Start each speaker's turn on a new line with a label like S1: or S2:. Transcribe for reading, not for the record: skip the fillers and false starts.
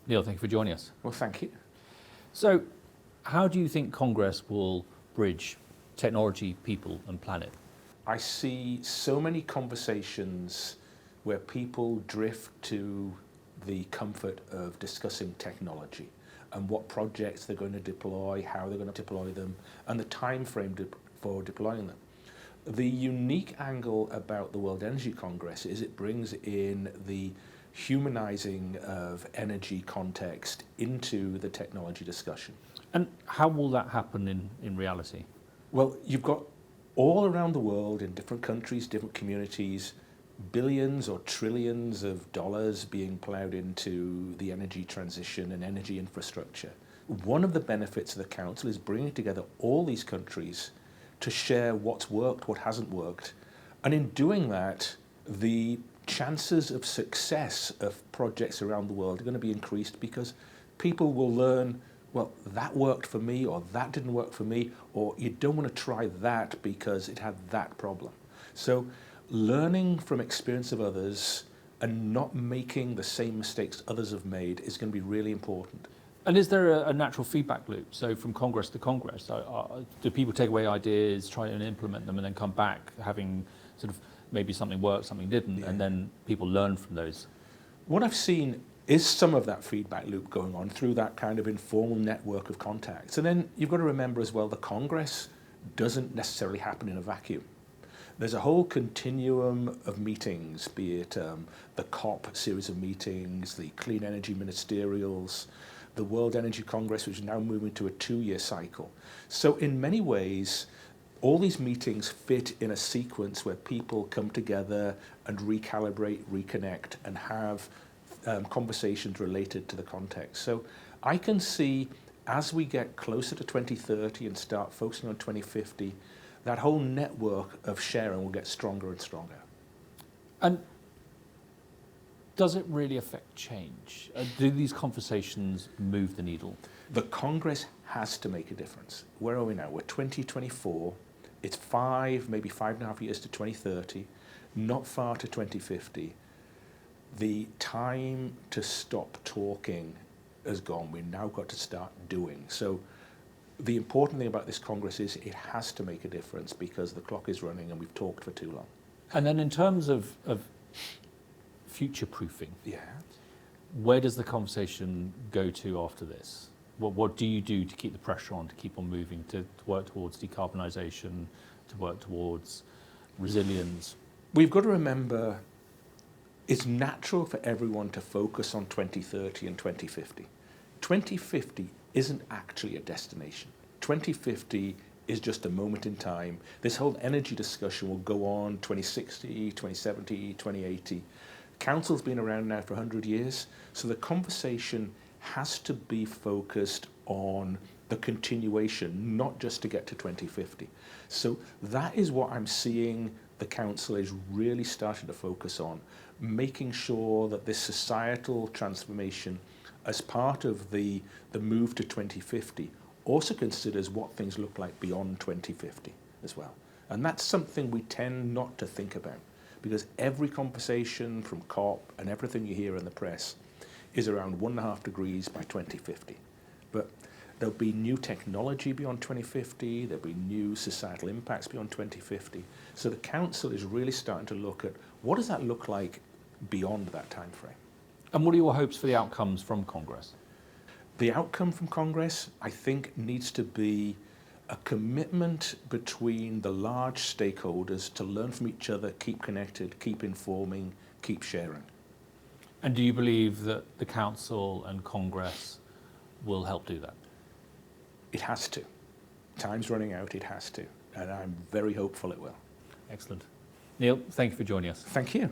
S1: Neil, thank you for joining us.
S2: Well, thank you.
S1: So, how do you think Congress will bridge technology, people and planet?
S2: I see so many conversations where people drift to the comfort of discussing technology and what projects they're going to deploy, how they're going to deploy them, and the time frame for deploying them. The unique angle about the World Energy Congress is it brings in the humanizing of energy context into the technology discussion.
S1: And how will that happen in reality?
S2: Well, you've got all around the world in different countries, different communities, billions or trillions of dollars being plowed into the energy transition and energy infrastructure. One of the benefits of the Council is bringing together all these countries to share what's worked, what hasn't worked. And in doing that, the chances of success of projects around the world are going to be increased because people will learn, well, that worked for me, or that didn't work for me, or you don't want to try that because it had that problem. So learning from experience of others and not making the same mistakes others have made is going to be really important.
S1: And is there a natural feedback loop? So from Congress to Congress, do people take away ideas, try and implement them, and then come back having sort of maybe something worked, something didn't, and then people learn from those?
S2: What I've seen is some of that feedback loop going on through that kind of informal network of contacts. And then you've got to remember as well, the Congress doesn't necessarily happen in a vacuum. There's a whole continuum of meetings, be it the COP series of meetings, the Clean Energy Ministerials, the World Energy Congress, which is now moving to a 2-year cycle. So in many ways, all these meetings fit in a sequence where people come together and recalibrate, reconnect, and have conversations related to the context. So I can see as we get closer to 2030 and start focusing on 2050, that whole network of sharing will get stronger and stronger.
S1: And does it really affect change? Do these conversations move the needle?
S2: The Congress has to make a difference. Where are we now? We're 2024. It's 5, maybe 5.5 years to 2030, not far to 2050. The time to stop talking has gone. We've now got to start doing. So the important thing about this Congress is it has to make a difference because the clock is running and we've talked for too long.
S1: And then in terms of future-proofing, where does the conversation go to after this? What do you do to keep the pressure on, to keep on moving, to work towards decarbonisation, to work towards resilience?
S2: We've got to remember it's natural for everyone to focus on 2030 and 2050. 2050 isn't actually a destination. 2050 is just a moment in time. This whole energy discussion will go on 2060, 2070, 2080. Council's been around now for 100 years, so the conversation has to be focused on the continuation, not just to get to 2050. So that is what I'm seeing the Council is really starting to focus on, making sure that this societal transformation as part of the move to 2050 also considers what things look like beyond 2050 as well. And that's something we tend not to think about because every conversation from COP and everything you hear in the press is around 1.5 degrees by 2050. But there'll be new technology beyond 2050, there'll be new societal impacts beyond 2050. So the Council is really starting to look at what does that look like beyond that time frame.
S1: And what are your hopes for the outcomes from Congress?
S2: The outcome from Congress, I think, needs to be a commitment between the large stakeholders to learn from each other, keep connected, keep informing, keep sharing.
S1: And do you believe that the Council and Congress will help do that?
S2: It has to. Time's running out, it has to. And I'm very hopeful it will.
S1: Excellent. Neil, thank you for joining us.
S2: Thank you.